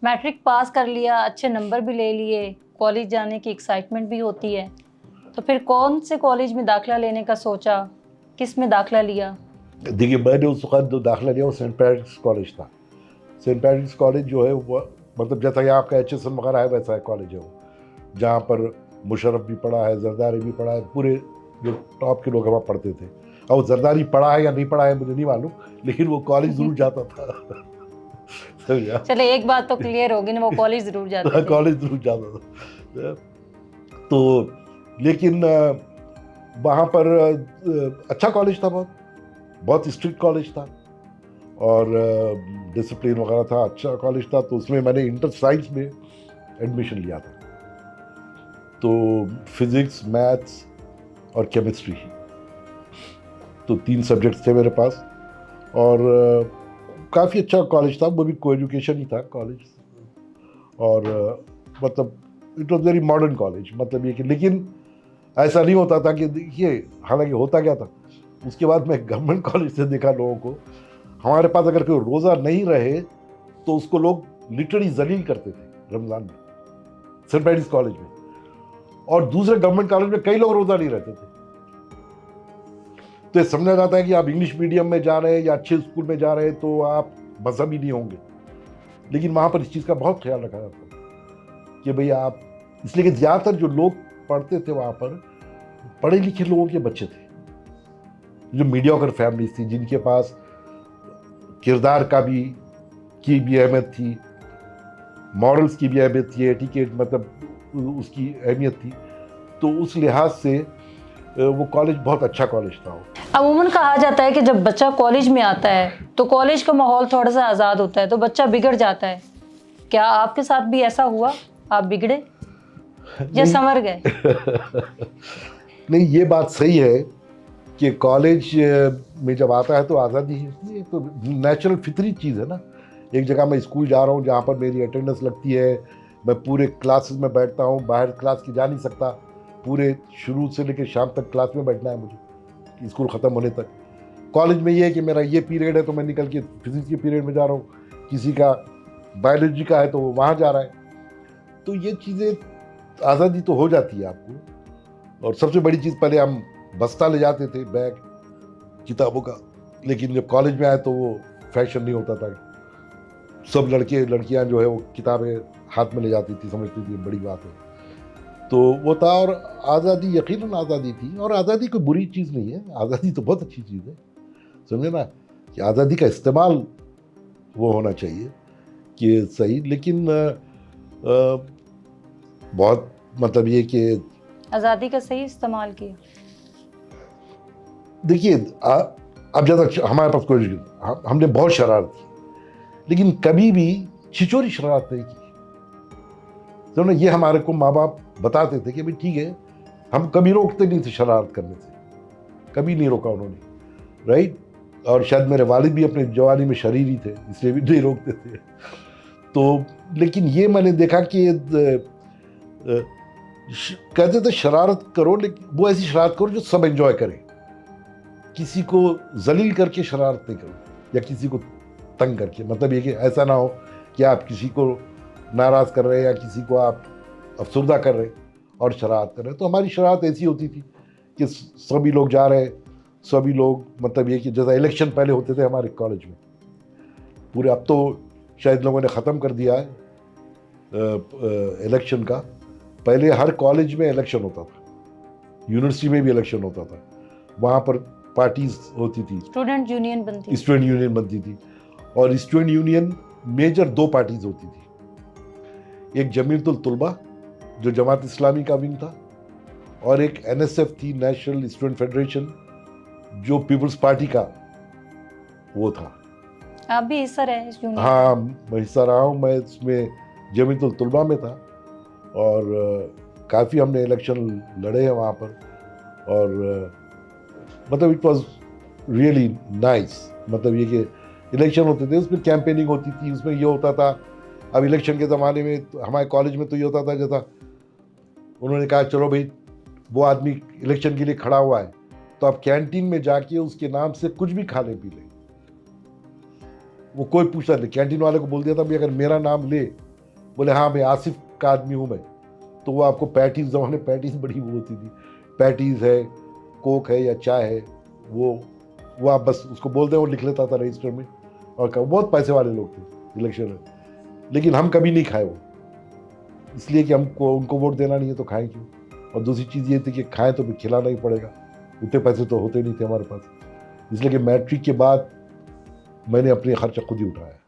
Matric pass कर लिया, अच्छे नंबर भी ले लिए, कॉलेज जाने की एक्साइटमेंट भी होती है, तो फिर कौन से कॉलेज में दाखिला लेने का सोचा, किस में दाखिला लिया? देखिए, मैंने उस वक्त जो दाखिला लिया वो सेंट पैट्रिक्स कॉलेज था। सेंट पैट्रिक्स कॉलेज जो है वो मतलब जैसा यहाँ आपका HSN वगैरह है वैसा है कॉलेज है वो, जहाँ पर मुशर्रफ भी पढ़ा है, जरदारी भी पढ़ा है, पूरे जो टॉप के लोग वहाँ पढ़ते थे। अब वो जरदारी पढ़ा है या नहीं पढ़ा है मुझे नहीं मालूम, लेकिन वो कॉलेज जरूर जाता था। समझा? चले एक बात तो क्लियर होगी ना, वो कॉलेज जरूर जाते थे। कॉलेज जरूर जाता था। तो लेकिन वहाँ पर अच्छा कॉलेज था, बहुत बहुत स्ट्रिक्ट कॉलेज था और डिसिप्लिन वगैरह था, अच्छा कॉलेज था। तो उसमें मैंने इंटर साइंस में एडमिशन लिया था। तो फिजिक्स, मैथ्स और केमिस्ट्री, तो 3 सब्जेक्ट्स थे मेरे पास। और काफ़ी अच्छा कॉलेज था, वो भी को एजुकेशन ही था कॉलेज। और मतलब it was very modern college, मतलब ये कि लेकिन ऐसा नहीं होता था कि देखिए, हालांकि होता क्या था, उसके बाद मैं गवर्नमेंट कॉलेज से देखा लोगों को, हमारे पास अगर कोई रोज़ा नहीं रहे तो उसको लोग लिटरली जलील करते थे रमज़ान में, सेंट पैट्रिक्स कॉलेज में। और दूसरे गवर्नमेंट कॉलेज में कई लोग रोज़ा नहीं रहते थे। तो ये समझा जाता है कि आप इंग्लिश मीडियम में जा रहे हैं या अच्छे स्कूल में जा रहे हैं तो आप मजहबी नहीं होंगे, लेकिन वहाँ पर इस चीज़ का बहुत ख्याल रखा जाता था कि भाई आप, इसलिए कि ज़्यादातर जो लोग पढ़ते थे वहाँ पर पढ़े लिखे लोगों के बच्चे थे, जो मीडियोकर फैमिलीज थी, जिनके पास किरदार की भी अहमियत थी, मॉरल्स की भी अहमियत थी, एटिकेट मतलब उसकी अहमियत थी। तो उस लिहाज से वो कॉलेज बहुत अच्छा कॉलेज था। अमूमन कहा जाता है कि जब बच्चा कॉलेज में आता है तो कॉलेज का माहौल थोड़ा सा आज़ाद होता है तो बच्चा बिगड़ जाता है। क्या आपके साथ भी ऐसा हुआ, आप बिगड़े या संवर गए? नहीं, ये बात सही है कि कॉलेज में जब आता है तो आज़ादी है, तो नेचुरल फितरी चीज़ है ना। एक जगह मैं स्कूल जा रहा हूँ जहाँ पर मेरी अटेंडेंस लगती है, मैं पूरे क्लासेस में बैठता हूँ, बाहर क्लास की जा नहीं सकता, पूरे शुरू से लेकर शाम तक क्लास में बैठना है मुझे, स्कूल ख़त्म होने तक। कॉलेज में ये है कि मेरा ये पीरियड है तो मैं निकल के फिजिक्स के पीरियड में जा रहा हूँ, किसी का बायोलॉजी का है तो वो वहाँ जा रहा है। तो ये चीज़ें, आज़ादी तो हो जाती है आपको। और सबसे बड़ी चीज़, पहले हम बस्ता ले जाते थे, बैग किताबों का, लेकिन जब कॉलेज में आए तो वो फैशन नहीं होता था। सब लड़के लड़कियां जो है वो किताबें हाथ में ले जाती थी, समझती थी बड़ी बात है। तो वो था। और आज़ादी, यकीनन आज़ादी थी, और आज़ादी कोई बुरी चीज़ नहीं है, आज़ादी तो बहुत अच्छी चीज़ है। समझे ना, कि आज़ादी का इस्तेमाल वो होना चाहिए कि सही, लेकिन बहुत मतलब ये कि आज़ादी का सही इस्तेमाल किया। देखिए, अब ज़्यादा हमारे पास कोई, हमने बहुत शरारत की, लेकिन कभी भी छिचोरी शरारत नहीं की। तो ना, ये हमारे को माँ बाप बताते थे कि भाई ठीक है, हम कभी रोकते नहीं थे शरारत करने से, कभी नहीं रोका उन्होंने, राइट। और शायद मेरे वालिद भी अपने जवानी में शरीरी थे, इसलिए भी नहीं रोकते थे। तो लेकिन ये मैंने देखा कि कहते थे शरारत करो, लेकिन वो ऐसी शरारत करो जो सब एंजॉय करें, किसी को जलील करके शरारत नहीं करो या किसी को तंग करके। मतलब ये कि ऐसा ना हो कि आप किसी को नाराज़ कर रहे हैं या किसी को आप अफसरदा कर रहे हैं और शरारत कर रहे हैं। तो हमारी शरारत ऐसी होती थी कि सभी लोग जा रहे हैं, सभी लोग, मतलब ये कि जैसा इलेक्शन पहले होते थे हमारे कॉलेज में पूरे, अब तो शायद लोगों ने ख़त्म कर दिया है इलेक्शन का। पहले हर कॉलेज में इलेक्शन होता था, यूनिवर्सिटी में भी इलेक्शन होता था, वहाँ पर पार्टीज होती थी, स्टूडेंट यूनियन बनती थी। और स्टूडेंट यूनियन मेजर 2 पार्टीज होती थी, एक जमीयतुल तुलबा जो जमात इस्लामी का विंग था, और एक NSF थी, नेशनल स्टूडेंट फेडरेशन, जो पीपल्स पार्टी का वो था। आप भी हिस्सा रहे इस यूनियन? हाँ, मैं हिस्सा रहा हूँ, मैं इसमें जमीयतुल तुलबा में था, और काफ़ी हमने इलेक्शन लड़े हैं वहाँ पर। और मतलब इट वॉज रियली नाइस। मतलब ये कि इलेक्शन होते थे, उसमें कैंपेनिंग होती थी, उसमें ये होता था। अब इलेक्शन के ज़माने में हमारे कॉलेज में तो ये होता था, जैसा उन्होंने कहा चलो भाई वो आदमी इलेक्शन के लिए खड़ा हुआ है तो आप कैंटीन में जाके उसके नाम से कुछ भी खा ले पी ले, वो कोई पूछता नहीं। कैंटीन वाले को बोल दिया था भाई अगर मेरा नाम ले बोले हाँ मैं आसिफ का आदमी हूँ मैं, तो वो आपको पैटीज, जमाने पैटीज बड़ी वो होती थी, पैटीज है, कोक है या चाय है, वो आप बस उसको बोल दें, वो लिख लेता था रजिस्टर में। और बहुत पैसे वाले लोग थे इलेक्शन में, लेकिन हम कभी नहीं खाए वो, इसलिए कि हमको उनको वोट देना नहीं है तो खाएं क्यों। और दूसरी चीज़ ये थी कि खाएं तो फिर खिलाना ही पड़ेगा, उतने पैसे तो होते नहीं थे हमारे पास, इसलिए कि मैट्रिक के बाद मैंने अपने खर्चा खुद ही उठाया।